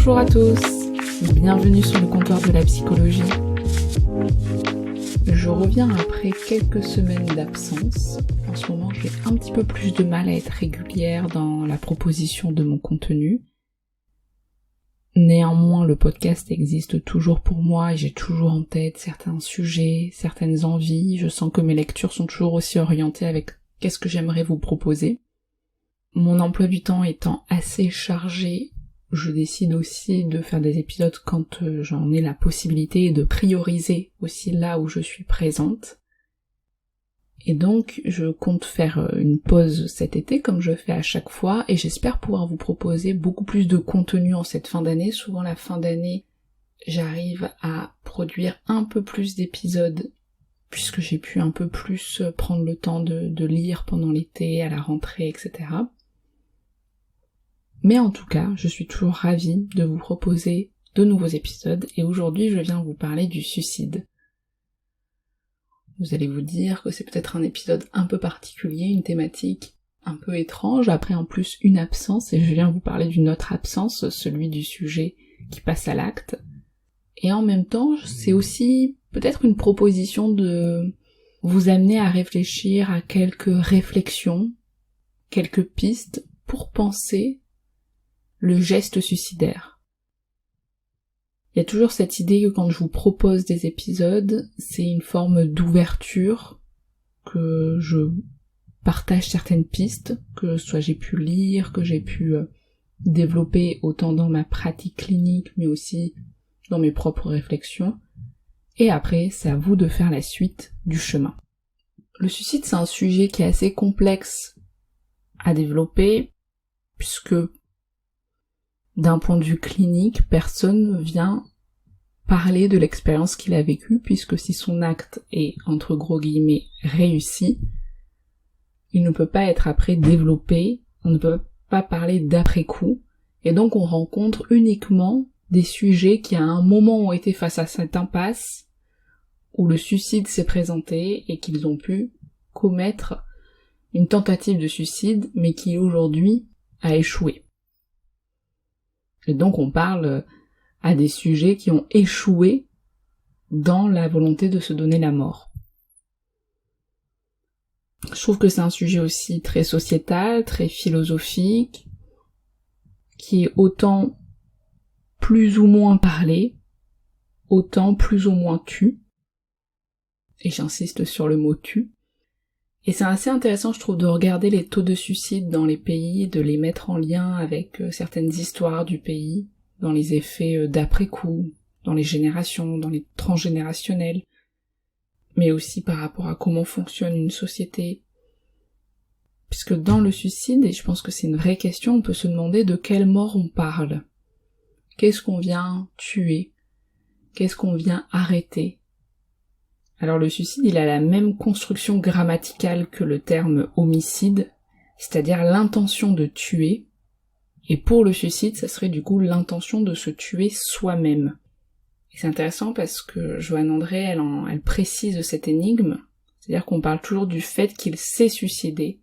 Bonjour à tous, bienvenue sur le comptoir de la psychologie. Je reviens après quelques semaines d'absence. En ce moment, j'ai un petit peu plus de mal à être régulière dans la proposition de mon contenu. Néanmoins, le podcast existe toujours pour moi et j'ai toujours en tête certains sujets, certaines envies. Je sens que mes lectures sont toujours aussi orientées avec qu'est-ce que j'aimerais vous proposer. Mon emploi du temps étant assez chargé, je décide aussi de faire des épisodes quand j'en ai la possibilité et de prioriser aussi là où je suis présente. Et donc, je compte faire une pause cet été comme je fais à chaque fois et j'espère pouvoir vous proposer beaucoup plus de contenu en cette fin d'année. Souvent la fin d'année, j'arrive à produire un peu plus d'épisodes puisque j'ai pu un peu plus prendre le temps de lire pendant l'été, à la rentrée, etc. Mais en tout cas, je suis toujours ravie de vous proposer de nouveaux épisodes et aujourd'hui je viens vous parler du suicide. Vous allez vous dire que c'est peut-être un épisode un peu particulier, une thématique un peu étrange, après en plus une absence, et je viens vous parler d'une autre absence, celui du sujet qui passe à l'acte. Et en même temps, c'est aussi peut-être une proposition de vous amener à réfléchir à quelques réflexions, quelques pistes pour penser le geste suicidaire. Il y a toujours cette idée que quand je vous propose des épisodes, c'est une forme d'ouverture, que je partage certaines pistes, que soit j'ai pu lire, que j'ai pu développer autant dans ma pratique clinique, mais aussi dans mes propres réflexions. Et après, c'est à vous de faire la suite du chemin. Le suicide, c'est un sujet qui est assez complexe à développer, puisque d'un point de vue clinique, personne ne vient parler de l'expérience qu'il a vécue, puisque si son acte est, entre gros guillemets, réussi, il ne peut pas être après développé, on ne peut pas parler d'après-coup, et donc on rencontre uniquement des sujets qui à un moment ont été face à cette impasse, où le suicide s'est présenté et qu'ils ont pu commettre une tentative de suicide, mais qui aujourd'hui a échoué. Et donc on parle à des sujets qui ont échoué dans la volonté de se donner la mort. Je trouve que c'est un sujet aussi très sociétal, très philosophique, qui est autant plus ou moins parlé, autant plus ou moins tu. Et j'insiste sur le mot tu. Et c'est assez intéressant, je trouve, de regarder les taux de suicide dans les pays, de les mettre en lien avec certaines histoires du pays, dans les effets d'après-coup, dans les générations, dans les transgénérationnels, mais aussi par rapport à comment fonctionne une société. Puisque dans le suicide, et je pense que c'est une vraie question, on peut se demander de quelle mort on parle. Qu'est-ce qu'on vient tuer? Qu'est-ce qu'on vient arrêter? Alors le suicide, il a la même construction grammaticale que le terme homicide, c'est-à-dire l'intention de tuer, et pour le suicide, ça serait du coup l'intention de se tuer soi-même. Et c'est intéressant parce que Joanne André, elle précise cette énigme, c'est-à-dire qu'on parle toujours du fait qu'il s'est suicidé,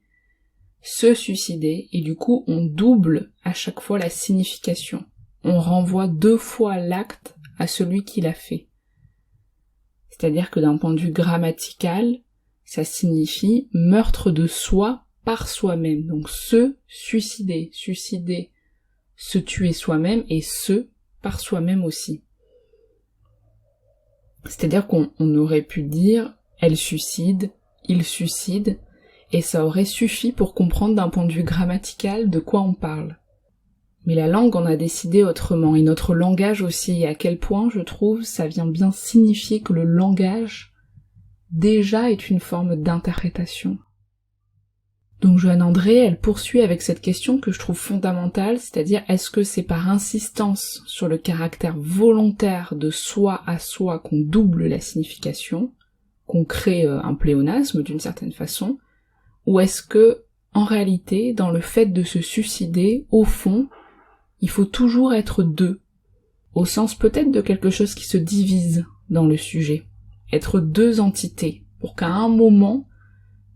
se suicider, et du coup on double à chaque fois la signification. On renvoie 2 fois l'acte à celui qui l'a fait. C'est-à-dire que d'un point de vue grammatical, ça signifie meurtre de soi par soi-même. Donc se suicider, se tuer soi-même et se par soi-même aussi. C'est-à-dire qu'on aurait pu dire elle suicide, il suicide, et ça aurait suffi pour comprendre d'un point de vue grammatical de quoi on parle. Mais la langue en a décidé autrement, et notre langage aussi, et à quel point, je trouve, ça vient bien signifier que le langage, déjà, est une forme d'interprétation. Donc Joanne André, elle poursuit avec cette question que je trouve fondamentale, c'est-à-dire est-ce que c'est par insistance sur le caractère volontaire de soi à soi qu'on double la signification, qu'on crée un pléonasme d'une certaine façon, ou est-ce que, en réalité, dans le fait de se suicider, au fond, il faut toujours être deux, au sens peut-être de quelque chose qui se divise dans le sujet, être 2 entités, pour qu'à un moment,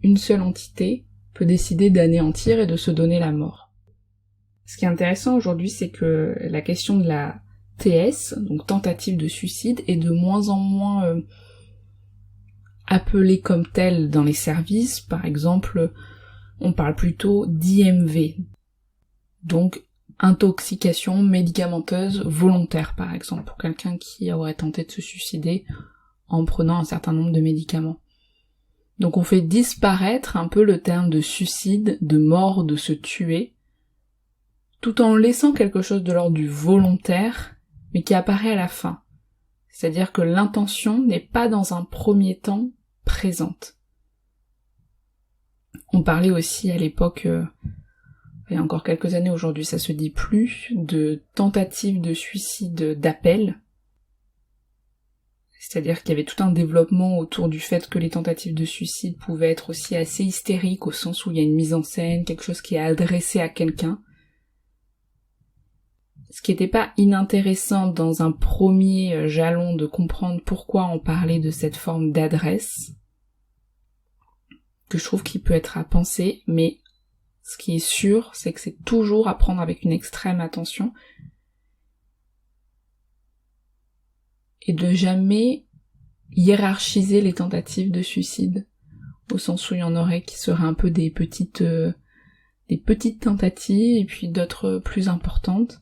une seule entité peut décider d'anéantir et de se donner la mort. Ce qui est intéressant aujourd'hui, c'est que la question de la TS, donc tentative de suicide, est de moins en moins appelée comme telle dans les services. Par exemple, on parle plutôt d'IMV, donc intoxication médicamenteuse volontaire, par exemple, pour quelqu'un qui aurait tenté de se suicider en prenant un certain nombre de médicaments. Donc on fait disparaître un peu le terme de suicide, de mort, de se tuer, tout en laissant quelque chose de l'ordre du volontaire, mais qui apparaît à la fin. C'est-à-dire que l'intention n'est pas dans un premier temps présente. On parlait aussi à l'époque, il y a encore quelques années, aujourd'hui ça se dit plus, de tentatives de suicide d'appel. C'est-à-dire qu'il y avait tout un développement autour du fait que les tentatives de suicide pouvaient être aussi assez hystériques, au sens où il y a une mise en scène, quelque chose qui est adressé à quelqu'un. Ce qui n'était pas inintéressant dans un premier jalon de comprendre pourquoi on parlait de cette forme d'adresse, que je trouve qu'il peut être à penser, mais ce qui est sûr, c'est que c'est toujours à prendre avec une extrême attention, et de jamais hiérarchiser les tentatives de suicide, au sens où il y en aurait qui seraient un peu des petites tentatives, et puis d'autres plus importantes.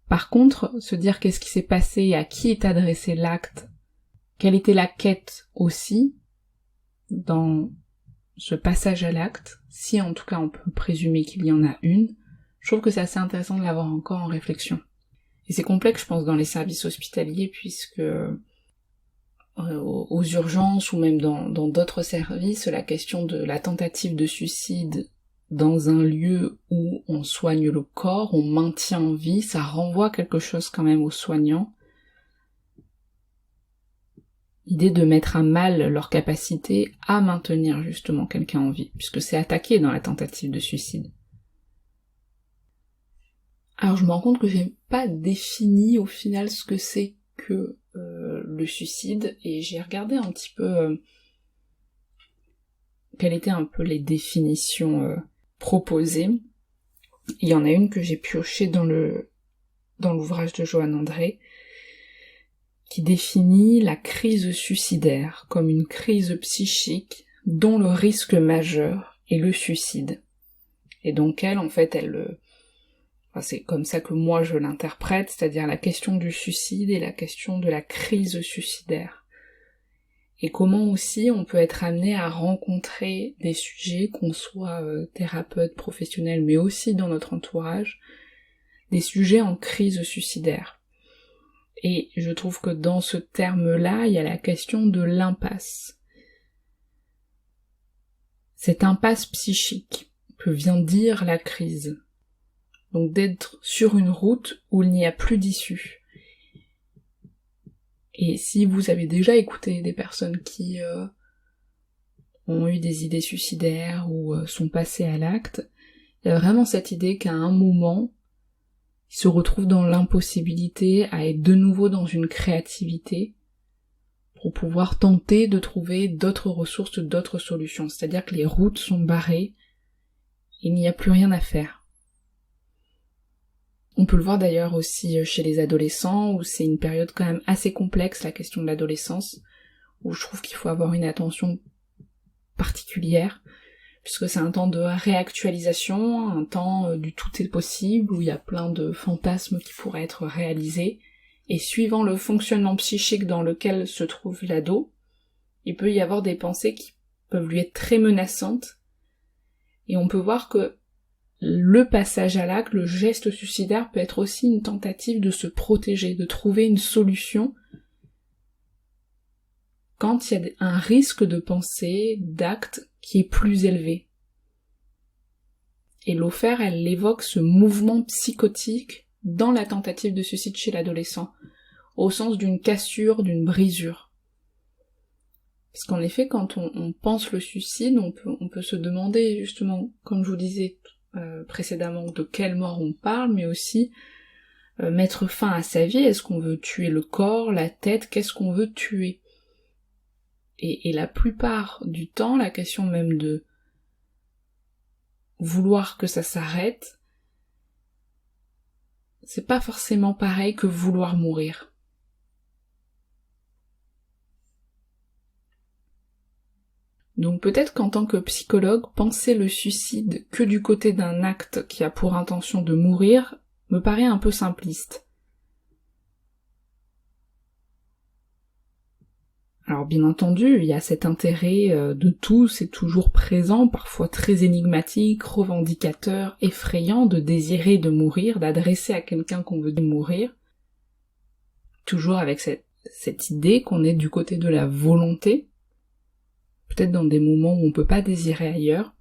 Par contre, se dire qu'est-ce qui s'est passé, à qui est adressé l'acte, quelle était la quête aussi, dans ce passage à l'acte, si en tout cas on peut présumer qu'il y en a une, je trouve que c'est assez intéressant de l'avoir encore en réflexion. Et c'est complexe, je pense, dans les services hospitaliers, puisque aux urgences ou même dans d'autres services, la question de la tentative de suicide dans un lieu où on soigne le corps, on maintient en vie, ça renvoie quelque chose quand même aux soignants. L'idée de mettre à mal leur capacité à maintenir justement quelqu'un en vie, puisque c'est attaqué dans la tentative de suicide. Alors je me rends compte que j'ai pas défini au final ce que c'est que le suicide, et j'ai regardé un petit peu quelles étaient un peu les définitions proposées. Il y en a une que j'ai piochée dans l'ouvrage de Johann André, qui définit la crise suicidaire comme une crise psychique dont le risque majeur est le suicide. Et donc elle, en fait, c'est comme ça que moi je l'interprète, c'est-à-dire la question du suicide et la question de la crise suicidaire. Et comment aussi on peut être amené à rencontrer des sujets, qu'on soit thérapeute, professionnel, mais aussi dans notre entourage, des sujets en crise suicidaire. Et je trouve que dans ce terme-là, il y a la question de l'impasse. Cette impasse psychique que vient dire la crise. Donc d'être sur une route où il n'y a plus d'issue. Et si vous avez déjà écouté des personnes qui ont eu des idées suicidaires ou sont passées à l'acte, il y a vraiment cette idée qu'à un moment, ils se retrouvent dans l'impossibilité à être de nouveau dans une créativité pour pouvoir tenter de trouver d'autres ressources, d'autres solutions. C'est-à-dire que les routes sont barrées, il n'y a plus rien à faire. On peut le voir d'ailleurs aussi chez les adolescents, où c'est une période quand même assez complexe, la question de l'adolescence, où je trouve qu'il faut avoir une attention particulière, puisque c'est un temps de réactualisation, un temps du tout est possible, où il y a plein de fantasmes qui pourraient être réalisés, et suivant le fonctionnement psychique dans lequel se trouve l'ado, il peut y avoir des pensées qui peuvent lui être très menaçantes, et on peut voir que le passage à l'acte, le geste suicidaire peut être aussi une tentative de se protéger, de trouver une solution quand il y a un risque de pensée, d'acte qui est plus élevé. Et l'Ofer, elle évoque ce mouvement psychotique dans la tentative de suicide chez l'adolescent, au sens d'une cassure, d'une brisure. Parce qu'en effet, quand on pense le suicide, on peut se demander justement, comme je vous disais précédemment, de quelle mort on parle, mais aussi mettre fin à sa vie. Est-ce qu'on veut tuer le corps, la tête, qu'est-ce qu'on veut tuer? Et la plupart du temps, la question même de vouloir que ça s'arrête, c'est pas forcément pareil que vouloir mourir. Donc peut-être qu'en tant que psychologue, penser le suicide que du côté d'un acte qui a pour intention de mourir me paraît un peu simpliste. Alors bien entendu, il y a cet intérêt de tous et toujours présent, parfois très énigmatique, revendicateur, effrayant, de désirer de mourir, d'adresser à quelqu'un qu'on veut mourir, toujours avec cette idée qu'on est du côté de la volonté, peut-être dans des moments où on peut pas désirer ailleurs.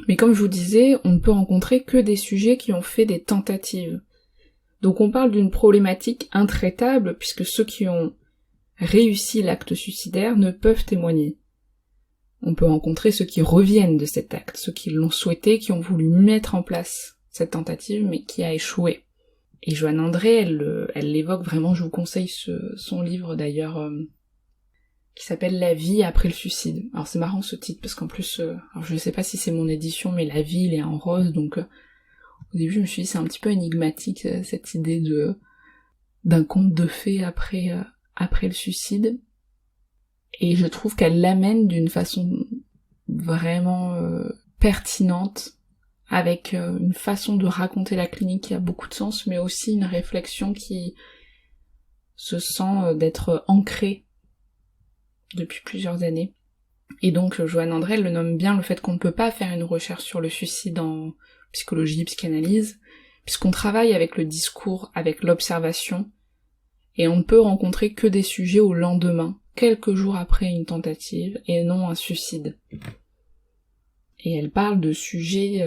Mais comme je vous disais, on ne peut rencontrer que des sujets qui ont fait des tentatives. Donc on parle d'une problématique intraitable, puisque ceux qui ont réussi l'acte suicidaire ne peuvent témoigner. On peut rencontrer ceux qui reviennent de cet acte, ceux qui l'ont souhaité, qui ont voulu mettre en place cette tentative, mais qui a échoué. Et Joanne André, elle l'évoque vraiment, je vous conseille son livre d'ailleurs, qui s'appelle La vie après le suicide. Alors c'est marrant ce titre, parce qu'en plus, alors je sais pas si c'est mon édition, mais la vie, il est en rose, donc au début je me suis dit c'est un petit peu énigmatique, cette idée d'un conte de fées après le suicide, et je trouve qu'elle l'amène d'une façon vraiment pertinente, avec une façon de raconter la clinique qui a beaucoup de sens, mais aussi une réflexion qui se sent d'être ancrée depuis plusieurs années. Et donc Joanne André elle le nomme bien, le fait qu'on ne peut pas faire une recherche sur le suicide en psychologie, psychanalyse, puisqu'on travaille avec le discours, avec l'observation, et on ne peut rencontrer que des sujets au lendemain, quelques jours après une tentative, et non un suicide. Et elle parle de sujets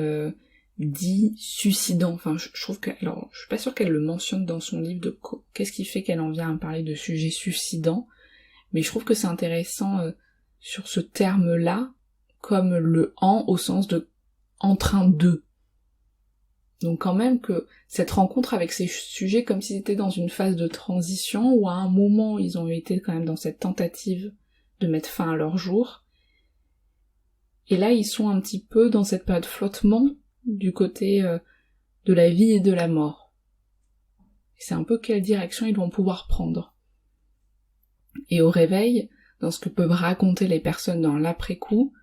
dits suicidants. Enfin, je trouve que, alors, je suis pas sûre qu'elle le mentionne dans son livre de qu'est-ce qui fait qu'elle en vient à parler de sujets suicidants, mais je trouve que c'est intéressant sur ce terme-là, comme le en au sens de en train de. Donc quand même que cette rencontre avec ces sujets, comme s'ils étaient dans une phase de transition, où à un moment ils ont été quand même dans cette tentative de mettre fin à leur jour, et là ils sont un petit peu dans cette période de flottement du côté de la vie et de la mort. Et c'est un peu quelle direction ils vont pouvoir prendre. Et au réveil, dans ce que peuvent raconter les personnes dans l'après-coup,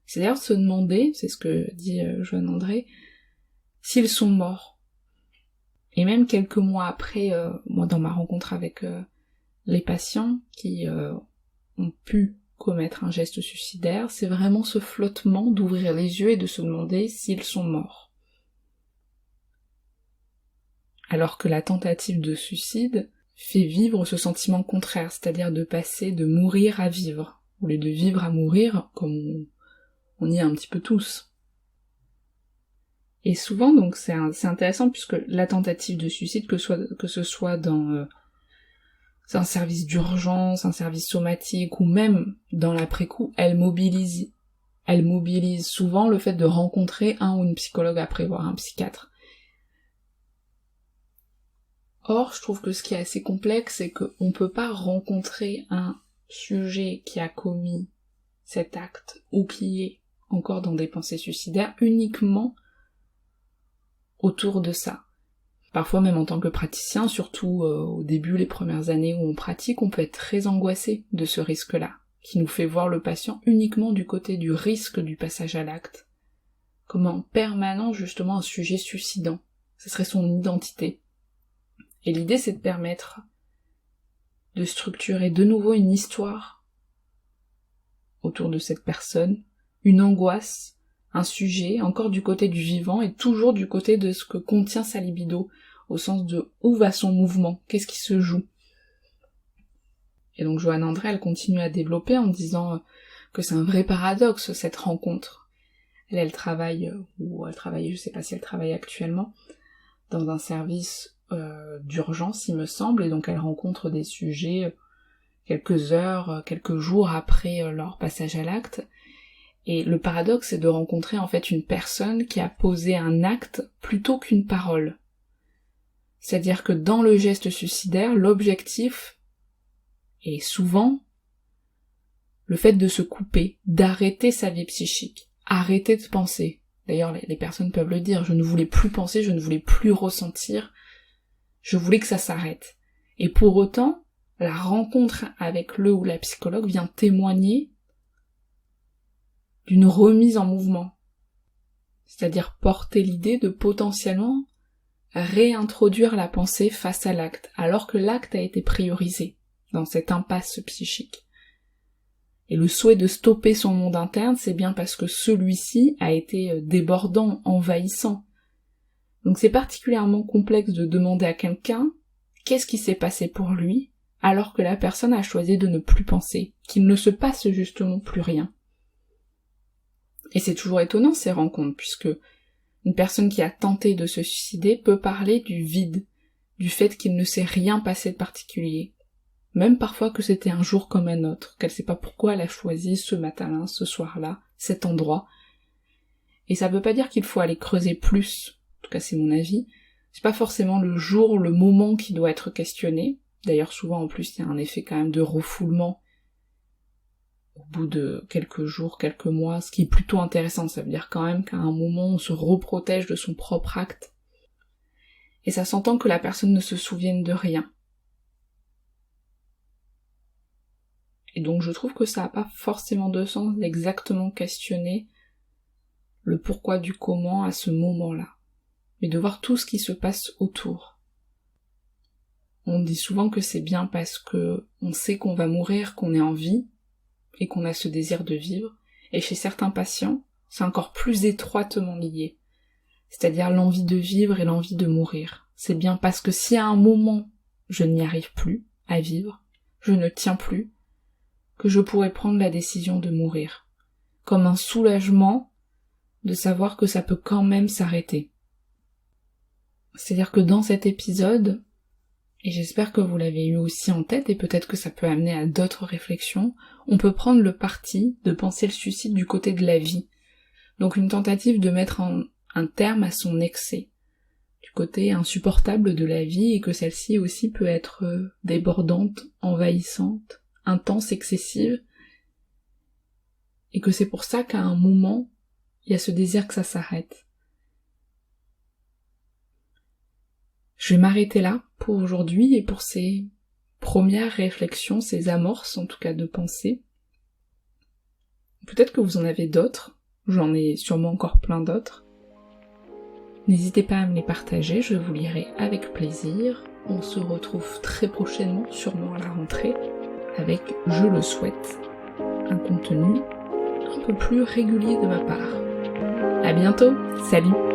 c'est d'ailleurs de se demander, c'est ce que dit Joanne André, s'ils sont morts. Et même quelques mois après, moi dans ma rencontre avec les patients qui ont pu commettre un geste suicidaire, c'est vraiment ce flottement d'ouvrir les yeux et de se demander s'ils sont morts. Alors que la tentative de suicide fait vivre ce sentiment contraire, c'est-à-dire de passer de mourir à vivre, au lieu de vivre à mourir, comme on y est un petit peu tous. Et souvent, donc, c'est intéressant, puisque la tentative de suicide, que ce soit dans un service d'urgence, un service somatique, ou même dans l'après-coup, elle mobilise souvent le fait de rencontrer un ou une psychologue après, voire un psychiatre. Or, je trouve que ce qui est assez complexe, c'est qu'on peut pas rencontrer un sujet qui a commis cet acte, ou qui est encore dans des pensées suicidaires, uniquement autour de ça. Parfois même en tant que praticien, surtout au début, les premières années où on pratique, on peut être très angoissé de ce risque-là, qui nous fait voir le patient uniquement du côté du risque du passage à l'acte, comme en permanent justement un sujet suicidant. Ce serait son identité. Et l'idée c'est de permettre de structurer de nouveau une histoire autour de cette personne, une angoisse, un sujet, encore du côté du vivant, et toujours du côté de ce que contient sa libido, au sens de où va son mouvement, qu'est-ce qui se joue. Et donc Joanne André, elle continue à développer en disant que c'est un vrai paradoxe, cette rencontre. Elle travaille, je sais pas si elle travaille actuellement, dans un service d'urgence, il me semble, et donc elle rencontre des sujets quelques heures, quelques jours après leur passage à l'acte. Et le paradoxe, c'est de rencontrer en fait une personne qui a posé un acte plutôt qu'une parole. C'est-à-dire que dans le geste suicidaire, l'objectif est souvent le fait de se couper, d'arrêter sa vie psychique, arrêter de penser, D'ailleurs, les personnes peuvent le dire, je ne voulais plus penser, je ne voulais plus ressentir, je voulais que ça s'arrête. Et pour autant, la rencontre avec le ou la psychologue vient témoigner d'une remise en mouvement. C'est-à-dire porter l'idée de potentiellement réintroduire la pensée face à l'acte, alors que l'acte a été priorisé dans cette impasse psychique. Et le souhait de stopper son monde interne, c'est bien parce que celui-ci a été débordant, envahissant. Donc c'est particulièrement complexe de demander à quelqu'un qu'est-ce qui s'est passé pour lui, alors que la personne a choisi de ne plus penser, qu'il ne se passe justement plus rien. Et c'est toujours étonnant ces rencontres, puisque une personne qui a tenté de se suicider peut parler du vide, du fait qu'il ne s'est rien passé de particulier. Même parfois que c'était un jour comme un autre, qu'elle sait pas pourquoi elle a choisi ce matin-là, ce soir-là, cet endroit. Et ça veut pas dire qu'il faut aller creuser plus, en tout cas c'est mon avis, c'est pas forcément le jour, le moment qui doit être questionné, d'ailleurs souvent en plus il y a un effet quand même de refoulement au bout de quelques jours, quelques mois, ce qui est plutôt intéressant, ça veut dire quand même qu'à un moment on se reprotège de son propre acte, et ça s'entend que la personne ne se souvienne de rien. Et donc je trouve que ça n'a pas forcément de sens d'exactement questionner le pourquoi du comment à ce moment-là, mais de voir tout ce qui se passe autour. On dit souvent que c'est bien parce que on sait qu'on va mourir, qu'on est en vie, et qu'on a ce désir de vivre, et chez certains patients, c'est encore plus étroitement lié, c'est-à-dire l'envie de vivre et l'envie de mourir. C'est bien parce que si à un moment je n'y arrive plus à vivre, je ne tiens plus, que je pourrais prendre la décision de mourir, comme un soulagement de savoir que ça peut quand même s'arrêter. C'est-à-dire que dans cet épisode, et j'espère que vous l'avez eu aussi en tête, et peut-être que ça peut amener à d'autres réflexions, on peut prendre le parti de penser le suicide du côté de la vie. Donc une tentative de mettre un terme à son excès, du côté insupportable de la vie, et que celle-ci aussi peut être débordante, envahissante, intense, excessive, et que c'est pour ça qu'à un moment, il y a ce désir que ça s'arrête. Je vais m'arrêter là pour aujourd'hui et pour ces premières réflexions, ces amorces en tout cas de pensée. Peut-être que vous en avez d'autres, j'en ai sûrement encore plein d'autres. N'hésitez pas à me les partager, je vous lirai avec plaisir. On se retrouve très prochainement, sûrement à la rentrée, avec, je le souhaite, un contenu un peu plus régulier de ma part. À bientôt, salut!